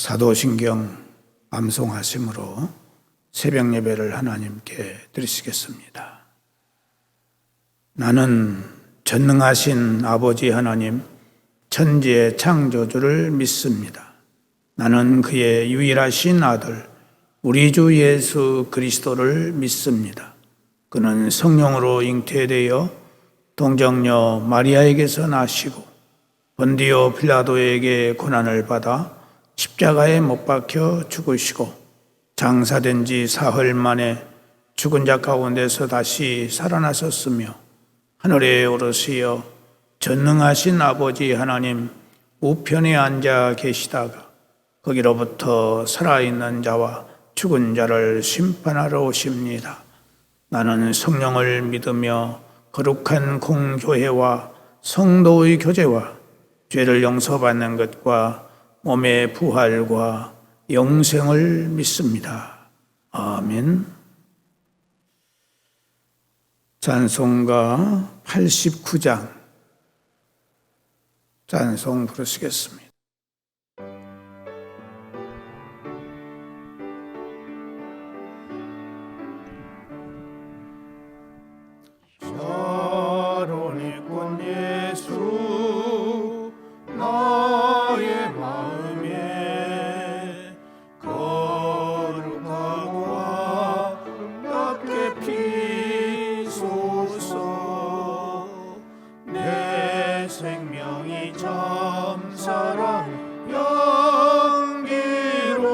사도신경 암송하심으로 새벽 예배를 하나님께 드리시겠습니다. 나는 전능하신 아버지 하나님, 천지의 창조주를 믿습니다. 나는 그의 유일하신 아들, 우리 주 예수 그리스도를 믿습니다. 그는 성령으로 잉태되어 동정녀 마리아에게서 나시고 본디오 빌라도에게 고난을 받아 십자가에 못 박혀 죽으시고 장사된 지 사흘 만에 죽은 자 가운데서 다시 살아나셨으며 하늘에 오르시어 전능하신 아버지 하나님 우편에 앉아 계시다가 거기로부터 살아있는 자와 죽은 자를 심판하러 오십니다. 나는 성령을 믿으며 거룩한 공교회와 성도의 교제와 죄를 용서받는 것과 몸의 부활과 영생을 믿습니다. 아멘. 찬송가 89장 찬송 부르시겠습니다. 샤론의 꽃 예수 나의 마음에 거룩하고 아름답게 피소서. 내 생명이 참 사랑 향기로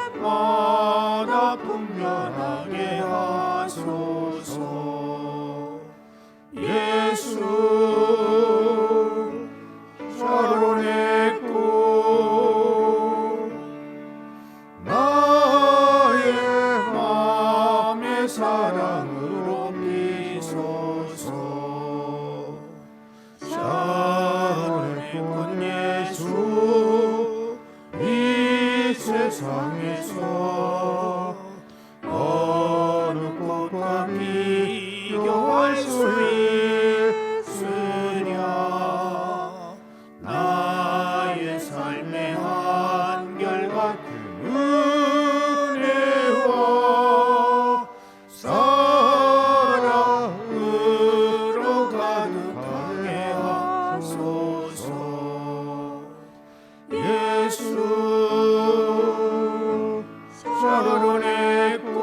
반대마다 분명하게 하소서. 예수 샤론의 꽃 나의 맘의 사랑으로 피소서. 샤론의 꽃 예수 이 세상에서 어느 꽃과 비교할 수 있으랴. 나의 삶의 한결같은 은혜와 사랑으로 가득하게 하소서. 예수 샤론의 꽃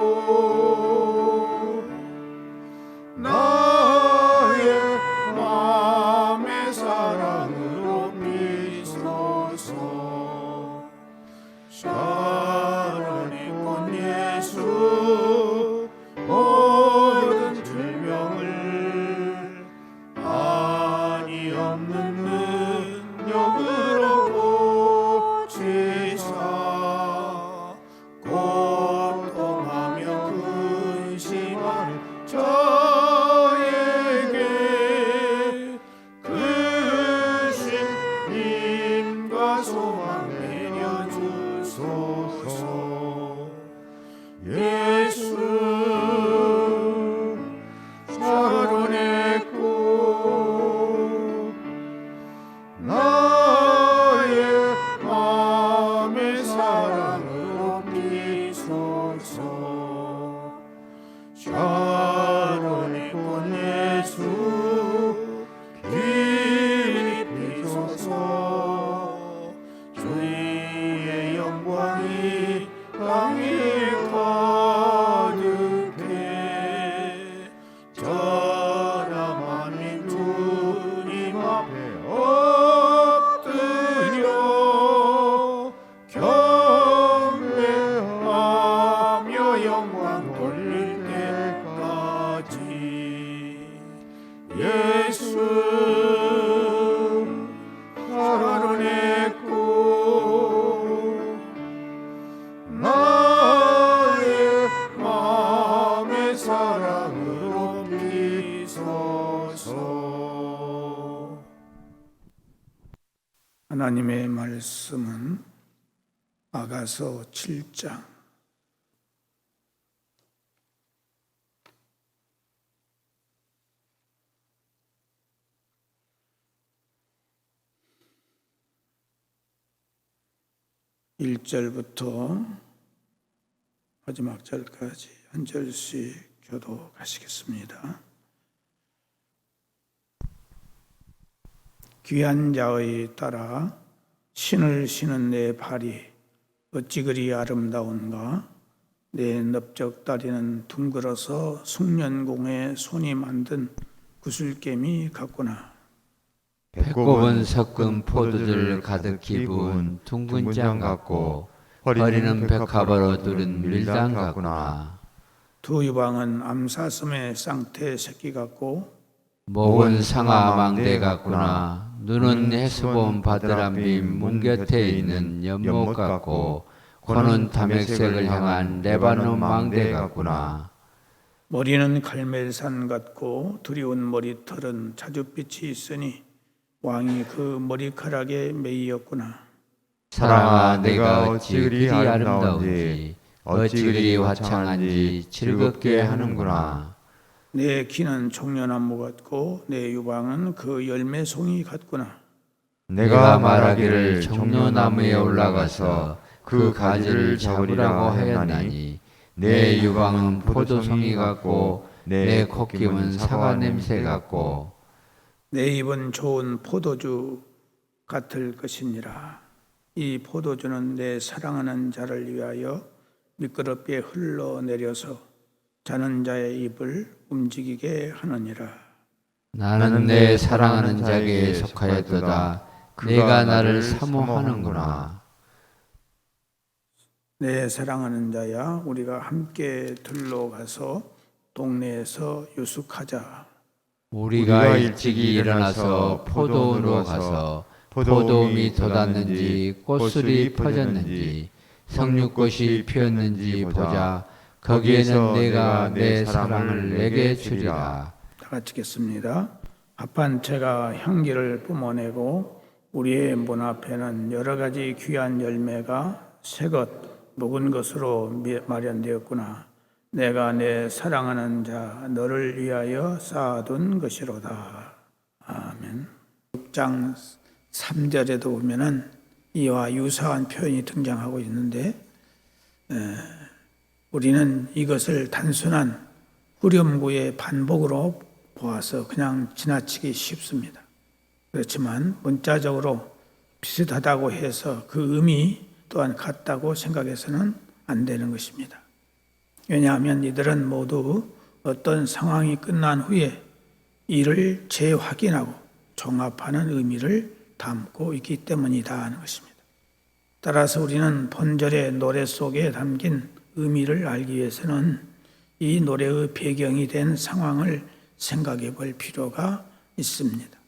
나의 맘의 사랑으로 피소서. 샤론의 꽃 예수 모든 질병을 아니 없는 능력으로 고치사 고통하며 근심하는 저에게 크신 힘과 소망 내려주소서. 예수 샤론의 꽃 나의 맘의 사랑으로 피소서. 샤론의 꽃 예수 길이 피소서. 주의 영광이 땅에 가득해 전하 만민 주님 앞에 엎드려 경배하며 영광 돌릴 때까지. 예수 샤론의 꽃 나의 맘의 사랑으로 피소서. 하나님의 말씀은 아가서 7장 1절부터 마지막 절까지 한 절씩 교독하시겠습니다. 귀한 자의 딸아, 신을 신은 내 발이 어찌 그리 아름다운가. 내 넓적 다리는 둥글어서 숙련공에 손이 만든 구슬개미 같구나. 배꼽은 섞은 포도들 가득히 부은 둥근 장 같고 허리는 백합으로 두른 밀당 같구나. 두 유방은 암사슴의 쌍태 새끼 같고 목은 상아 망대 같구나. 눈은 해수본 바드람비 문 곁에 있는 연못 같고 코는 담액색을 향한 레바논 망대 같구나. 머리는 갈멜산 같고 두리운 머리털은 자줏빛이 있으니 왕이 그 머리카락에 매이었구나. 사랑아, 내가 어찌 그리 아름다운지 어찌 그리 화창한지 즐겁게 하는구나. 내 키는 종려나무 같고 내 유방은 그 열매송이 같구나. 내가 말하기를 종려나무에 올라가서 그 가지를 잡으라고 하였나니 내 유방은 포도송이 같고 내 콧김은 사과 냄새 같고 내 입은 좋은 포도주 같을 것이니라. 이 포도주는 내 사랑하는 자를 위하여 미끄럽게 흘러내려서 자는 자의 입을 움직이게 하느니라. 나는 내 사랑하는 자에게 속하였도다. 내가 나를 사모하는구나. 내 사랑하는 자야, 우리가 함께 들러가서 동네에서 유숙하자. 우리가 일찍이 일어나서 포도원으로 가서 포도움이 돋았는지 꽃술이 퍼졌는지 석류꽃이 피었는지 보자. 거기에는 내가 내 사랑을 내게 주리라. 다 같이 읽겠습니다. 합판채가 향기를 뿜어내고 우리의 문 앞에는 여러 가지 귀한 열매가 새것 묵은 것으로 마련되었구나. 내가 내 사랑하는 자 너를 위하여 쌓아둔 것이로다. 아멘. 6장 3절에도 보면은 이와 유사한 표현이 등장하고 있는데 우리는 이것을 단순한 후렴구의 반복으로 보아서 그냥 지나치기 쉽습니다. 그렇지만 문자적으로 비슷하다고 해서 그 의미 또한 같다고 생각해서는 안 되는 것입니다. 왜냐하면 이들은 모두 어떤 상황이 끝난 후에 이를 재확인하고 종합하는 의미를 담고 있기 때문이다 하는 것입니다. 따라서 우리는 본절의 노래 속에 담긴 의미를 알기 위해서는 이 노래의 배경이 된 상황을 생각해 볼 필요가 있습니다.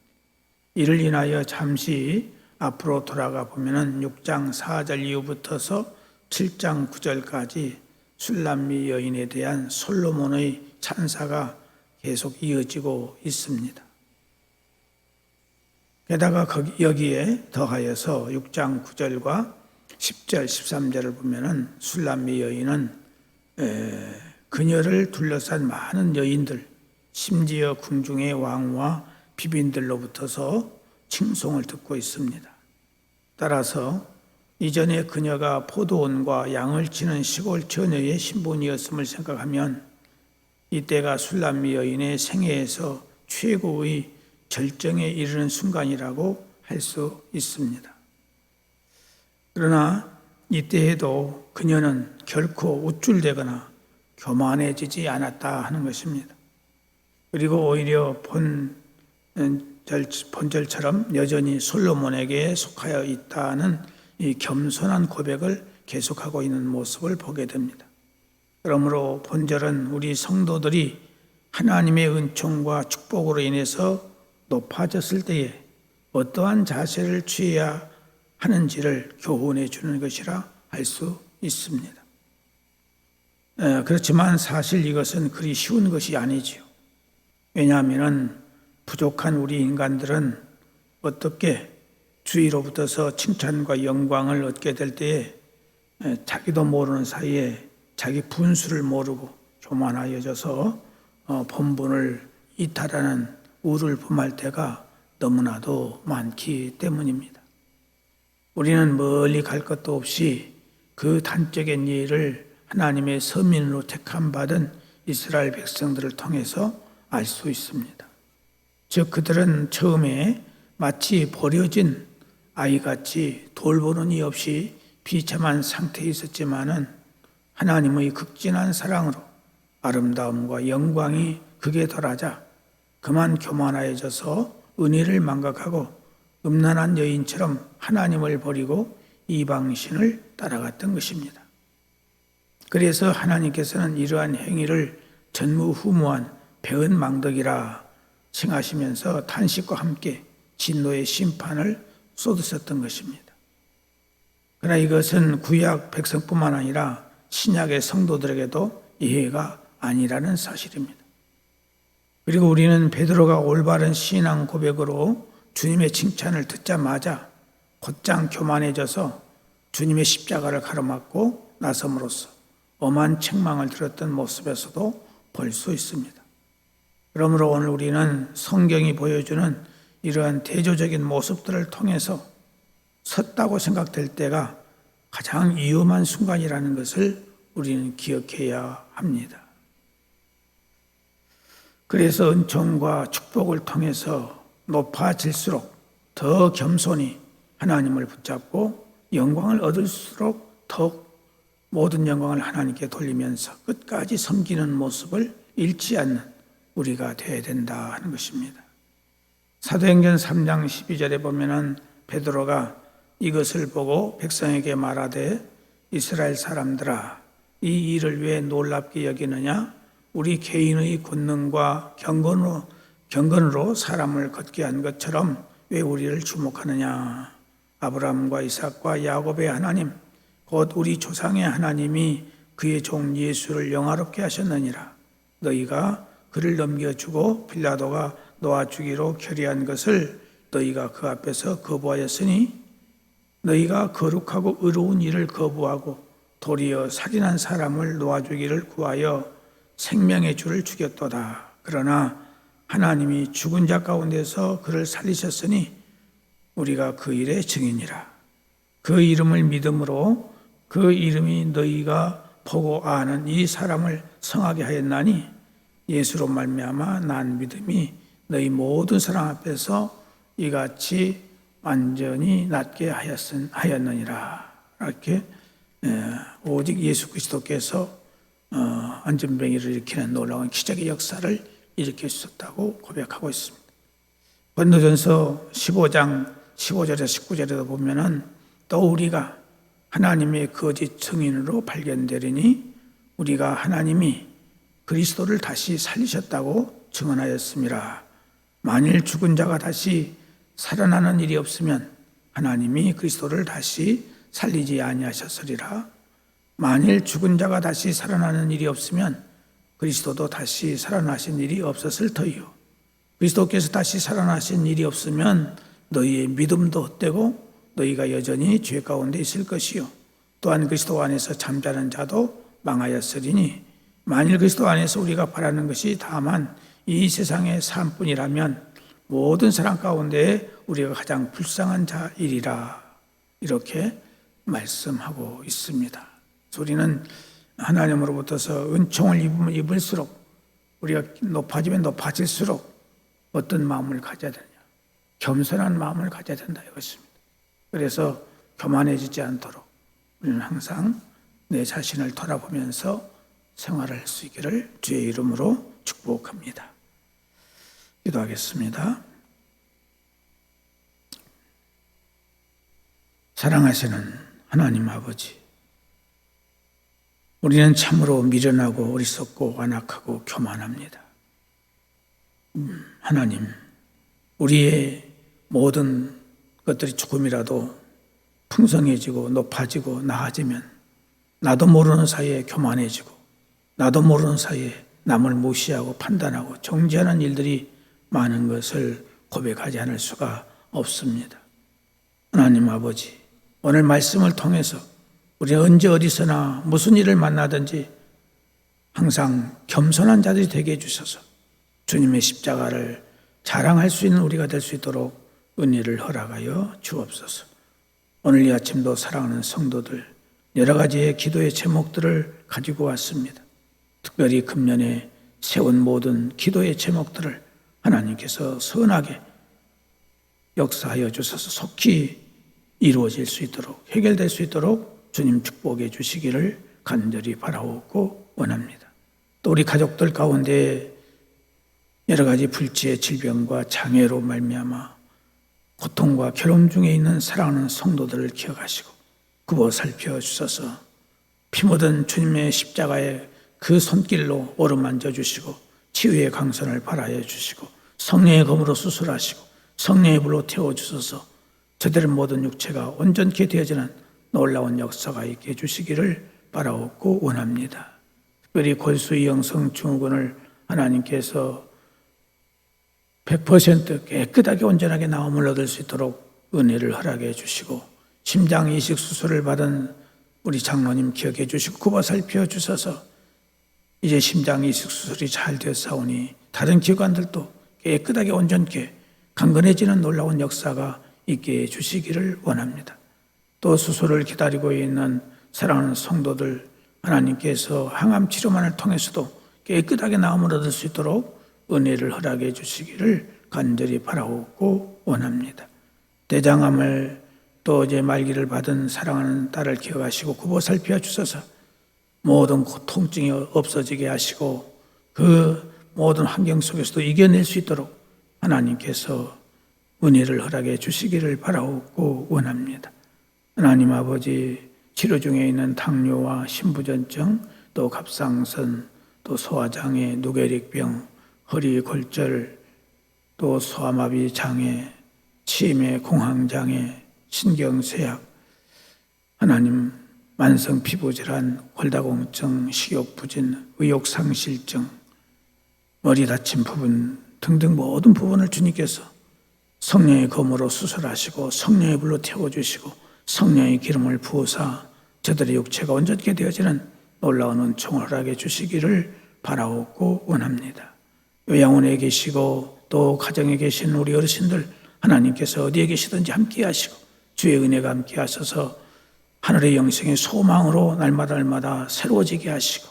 이를 인하여 잠시 앞으로 돌아가 보면은 6장 4절 이후부터서 7장 9절까지 술람미 여인에 대한 솔로몬의 찬사가 계속 이어지고 있습니다. 게다가 여기에 더하여서 6장 9절과 10절, 13절을 보면은 술람미 여인은 그녀를 둘러싼 많은 여인들, 심지어 궁중의 왕과 비빈들로부터서 칭송을 듣고 있습니다. 따라서 이전에 그녀가 포도원과 양을 치는 시골 처녀의 신분이었음을 생각하면 이때가 술람미 여인의 생애에서 최고의 절정에 이르는 순간이라고 할 수 있습니다. 그러나 이때에도 그녀는 결코 우쭐대거나 교만해지지 않았다 하는 것입니다. 그리고 오히려 본절처럼 여전히 솔로몬에게 속하여 있다는 이 겸손한 고백을 계속하고 있는 모습을 보게 됩니다. 그러므로 본절은 우리 성도들이 하나님의 은총과 축복으로 인해서 높아졌을 때에 어떠한 자세를 취해야 하는지를 교훈해 주는 것이라 할 수 있습니다. 그렇지만 사실 이것은 그리 쉬운 것이 아니지요. 왜냐하면 부족한 우리 인간들은 어떻게 주위로부터서 칭찬과 영광을 얻게 될 때에 자기도 모르는 사이에 자기 분수를 모르고 교만하여져서 본분을 이탈하는 우를 범할 때가 너무나도 많기 때문입니다. 우리는 멀리 갈 것도 없이 그 단적인 예를 하나님의 서민으로 택함 받은 이스라엘 백성들을 통해서 알 수 있습니다. 즉 그들은 처음에 마치 버려진 아이같이 돌보는 이 없이 비참한 상태에 있었지만은 하나님의 극진한 사랑으로 아름다움과 영광이 극에 덜하자 그만 교만해져서 은혜를 망각하고 음란한 여인처럼 하나님을 버리고 이방신을 따라갔던 것입니다. 그래서 하나님께서는 이러한 행위를 전무후무한 배은망덕이라 칭하시면서 탄식과 함께 진노의 심판을 쏟으셨던 것입니다. 그러나 이것은 구약 백성뿐만 아니라 신약의 성도들에게도 예외가 아니라는 사실입니다. 그리고 우리는 베드로가 올바른 신앙 고백으로 주님의 칭찬을 듣자마자 곧장 교만해져서 주님의 십자가를 가로막고 나섬으로써 엄한 책망을 들었던 모습에서도 볼 수 있습니다. 그러므로 오늘 우리는 성경이 보여주는 이러한 대조적인 모습들을 통해서 섰다고 생각될 때가 가장 위험한 순간이라는 것을 우리는 기억해야 합니다. 그래서 은총과 축복을 통해서 높아질수록 더 겸손히 하나님을 붙잡고 영광을 얻을수록 더욱 모든 영광을 하나님께 돌리면서 끝까지 섬기는 모습을 잃지 않는 우리가 되어야 된다 하는 것입니다. 사도행전 3장 12절에 보면은 베드로가 이것을 보고 백성에게 말하되 이스라엘 사람들아 이 일을 왜 놀랍게 여기느냐 우리 개인의 권능과 경건으로 사람을 걷게 한 것처럼 왜 우리를 주목하느냐 아브라함과 이삭과 야곱의 하나님 곧 우리 조상의 하나님이 그의 종 예수를 영화롭게 하셨느니라 너희가 그를 넘겨주고 빌라도가 놓아주기로 결의한 것을 너희가 그 앞에서 거부하였으니 너희가 거룩하고 의로운 일을 거부하고 도리어 살인한 사람을 놓아주기를 구하여 생명의 주를 죽였도다. 그러나 하나님이 죽은 자 가운데서 그를 살리셨으니 우리가 그 일의 증인이라. 그 이름을 믿음으로 그 이름이 너희가 보고 아는 이 사람을 성하게 하였나니 예수로 말미암아 난 믿음이 너희 모든 사람 앞에서 이같이 완전히 낫게 하였느니라. 이렇게 오직 예수 그리스도께서 안전병이를 일으키는 놀라운 기적의 역사를 일으킬 수 있다고 고백하고 있습니다. 고린도전서 15장 15절에서 19절에도 보면은 또 우리가 하나님의 거짓 증인으로 발견되리니 우리가 하나님이 그리스도를 다시 살리셨다고 증언하였습니다. 만일 죽은 자가 다시 살아나는 일이 없으면 하나님이 그리스도를 다시 살리지 아니하셨으리라. 만일 죽은 자가 다시 살아나는 일이 없으면 그리스도도 다시 살아나신 일이 없었을 터이요. 그리스도께서 다시 살아나신 일이 없으면 너희의 믿음도 헛되고 너희가 여전히 죄 가운데 있을 것이요. 또한 그리스도 안에서 잠자는 자도 망하였으리니 만일 그리스도 안에서 우리가 바라는 것이 다만 이 세상의 삶뿐이라면 모든 사람 가운데 우리가 가장 불쌍한 자이리라. 이렇게 말씀하고 있습니다. 우리는 하나님으로부터서 은총을 입을수록 우리가 높아지면 높아질수록 어떤 마음을 가져야 되냐? 겸손한 마음을 가져야 된다 이것입니다. 그래서 교만해지지 않도록 우리는 항상 내 자신을 돌아보면서 생활을 할 수 있기를 주의 이름으로 축복합니다. 기도하겠습니다. 사랑하시는 하나님 아버지, 우리는 참으로 미련하고 어리석고 완악하고 교만합니다. 하나님, 우리의 모든 것들이 조금이라도 풍성해지고 높아지고 나아지면 나도 모르는 사이에 교만해지고 나도 모르는 사이에 남을 무시하고 판단하고 정죄하는 일들이 많은 것을 고백하지 않을 수가 없습니다. 하나님 아버지, 오늘 말씀을 통해서 우리 언제 어디서나 무슨 일을 만나든지 항상 겸손한 자들이 되게 해주셔서 주님의 십자가를 자랑할 수 있는 우리가 될 수 있도록 은혜를 허락하여 주옵소서. 오늘 이 아침도 사랑하는 성도들 여러 가지의 기도의 제목들을 가지고 왔습니다. 특별히 금년에 세운 모든 기도의 제목들을 하나님께서 선하게 역사하여 주셔서 속히 이루어질 수 있도록 해결될 수 있도록 주님 축복해 주시기를 간절히 바라오고 원합니다. 또 우리 가족들 가운데 여러 가지 불치의 질병과 장애로 말미암아 고통과 괴로움 중에 있는 사랑하는 성도들을 기억하시고 굽어 살펴 주셔서 피 묻은 주님의 십자가의 그 손길로 어루만져 주시고 치유의 강선을 발하여 주시고 성령의 검으로 수술하시고 성령의 불로 태워 주셔서 저들의 모든 육체가 온전케 되어지는 놀라운 역사가 있게 해주시기를 바라옵고 원합니다. 특별히 골수 영성 증후군을 하나님께서 100% 깨끗하게 온전하게 나음을 얻을 수 있도록 은혜를 허락해 주시고 심장 이식 수술을 받은 우리 장로님 기억해 주시고 굽어 살펴 주셔서 이제 심장 이식 수술이 잘 되었사오니 다른 기관들도 깨끗하게 온전케 강건해지는 놀라운 역사가 있게 해 주시기를 원합니다. 또 수술을 기다리고 있는 사랑하는 성도들 하나님께서 항암 치료만을 통해서도 깨끗하게 나음을 얻을 수 있도록 은혜를 허락해 주시기를 간절히 바라오고 원합니다. 대장암을 또 이제 말기를 받은 사랑하는 딸을 기억하시고 굽어 살펴 주셔서 모든 통증이 없어지게 하시고 그 모든 환경 속에서도 이겨낼 수 있도록 하나님께서 은혜를 허락해 주시기를 바라옵고 원합니다. 하나님 아버지 치료 중에 있는 당뇨와 심부전증 또 갑상선 또 소화장애 누게릭병 허리 골절 또 소아마비 장애 치매 공황장애 신경쇠약 하나님 만성 피부질환 골다공증 식욕부진 의욕상실증 머리 다친 부분 등등 모든 부분을 주님께서 성령의 검으로 수술하시고 성령의 불로 태워주시고 성령의 기름을 부으사 저들의 육체가 온전케 되어지는 놀라운 은총을 허락해 주시기를 바라옵고 원합니다. 요양원에 계시고 또 가정에 계신 우리 어르신들 하나님께서 어디에 계시든지 함께 하시고 주의 은혜가 함께 하셔서 하늘의 영생의 소망으로 날마다 새로워지게 하시고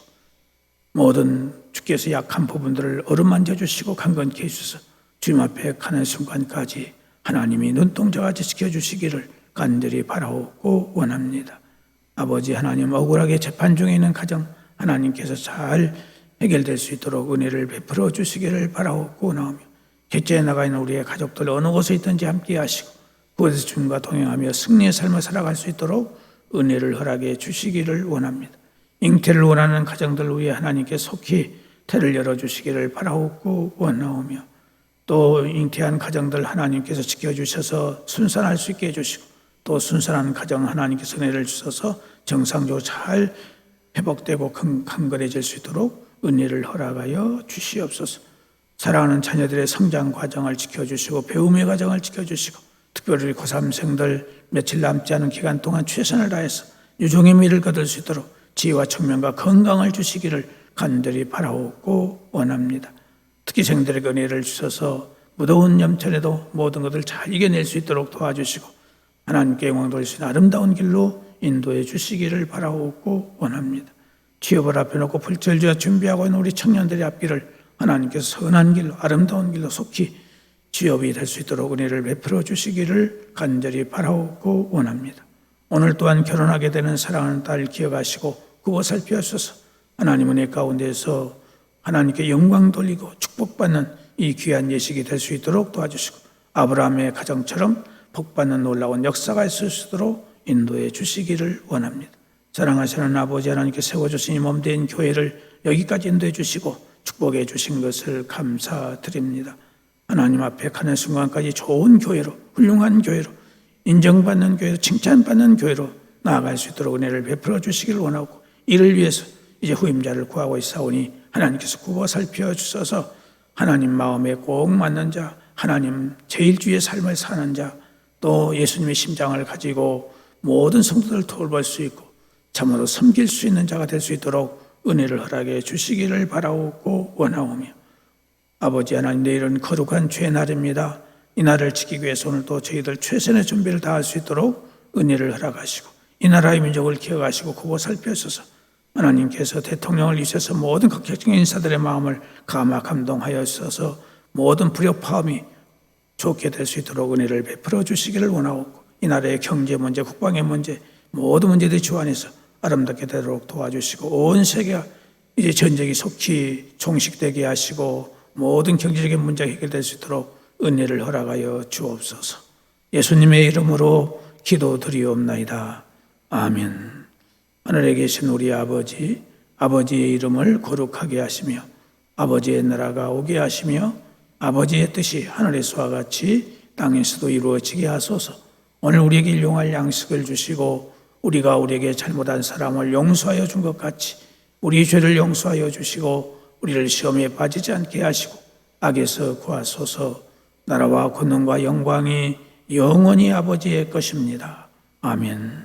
모든 주께서 약한 부분들을 어루만져 주시고 강건케 해주셔서 주님 앞에 가는 순간까지 하나님이 눈동자같이 지켜주시기를 간절히 바라오고 원합니다. 아버지 하나님 억울하게 재판 중에 있는 가정 하나님께서 잘 해결될 수 있도록 은혜를 베풀어 주시기를 바라오고 원하오며 객지에 나가 있는 우리의 가족들 어느 곳에 있든지 함께 하시고 그곳에서 주님과 동행하며 승리의 삶을 살아갈 수 있도록 은혜를 허락해 주시기를 원합니다. 잉태를 원하는 가정들 위해 하나님께 속히 태를 열어주시기를 바라옵고 원하오며 또 잉태한 가정들 하나님께서 지켜주셔서 순산할 수 있게 해주시고 또 순산한 가정 하나님께서 은혜를 주셔서 정상적으로 잘 회복되고 강건해질 수 있도록 은혜를 허락하여 주시옵소서. 사랑하는 자녀들의 성장 과정을 지켜주시고 배움의 과정을 지켜주시고 특별히 고3생들 며칠 남지 않은 기간 동안 최선을 다해서 유종의 미를 거둘 수 있도록 지혜와 청명과 건강을 주시기를 간절히 바라옵고 원합니다. 특기생들에게 은혜를 주셔서 무더운 염천에도 모든 것을 잘 이겨낼 수 있도록 도와주시고 하나님께 영광 돌리시는 아름다운 길로 인도해 주시기를 바라옵고 원합니다. 취업을 앞에 놓고 불철주야 준비하고 있는 우리 청년들의 앞길을 하나님께서 선한 길로 아름다운 길로 속히 취업이 될 수 있도록 은혜를 베풀어 주시기를 간절히 바라옵고 원합니다. 오늘 또한 결혼하게 되는 사랑하는 딸 기억하시고 그거 살펴주셔서 하나님 은혜 가운데서 하나님께 영광 돌리고 축복받는 이 귀한 예식이 될 수 있도록 도와주시고 아브라함의 가정처럼 복받는 놀라운 역사가 있을 수 있도록 인도해 주시기를 원합니다. 사랑하시는 아버지 하나님께 세워주신 이 몸된 교회를 여기까지 인도해 주시고 축복해 주신 것을 감사드립니다. 하나님 앞에 가는 순간까지 좋은 교회로 훌륭한 교회로 인정받는 교회로 칭찬받는 교회로 나아갈 수 있도록 은혜를 베풀어 주시기를 원하고 이를 위해서 이제 후임자를 구하고 있사오니 하나님께서 구워 살펴주셔서 하나님 마음에 꼭 맞는 자 하나님 제일주의 삶을 사는 자 또 예수님의 심장을 가지고 모든 성도들을 돌볼 수 있고 참으로 섬길 수 있는 자가 될 수 있도록 은혜를 허락해 주시기를 바라오고 원하오며 아버지 하나님 내일은 거룩한 주의 날입니다. 이 날을 지키기 위해서 오늘도 저희들 최선의 준비를 다할 수 있도록 은혜를 허락하시고 이 나라의 민족을 기억하시고 굽어 살펴주셔서 하나님께서 대통령을 위해서 모든 각계적인 인사들의 마음을 감화 감동하여 주셔서 모든 불협화음이 좋게 될 수 있도록 은혜를 베풀어 주시기를 원하옵고 이 나라의 경제 문제, 국방의 문제 모든 문제들이 주 안에서 아름답게 되도록 도와주시고 온 세계가 이제 전쟁이 속히 종식되게 하시고 모든 경제적인 문제가 해결될 수 있도록 은혜를 허락하여 주옵소서. 예수님의 이름으로 기도드리옵나이다. 아멘. 하늘에 계신 우리 아버지, 아버지의 이름을 거룩하게 하시며 아버지의 나라가 오게 하시며 아버지의 뜻이 하늘에서와 같이 땅에서도 이루어지게 하소서. 오늘 우리에게 일용할 양식을 주시고 우리가 우리에게 잘못한 사람을 용서하여 준 것 같이 우리 죄를 용서하여 주시고 우리를 시험에 빠지지 않게 하시고 악에서 구하소서. 나라와 권능과 영광이 영원히 아버지의 것입니다. 아멘.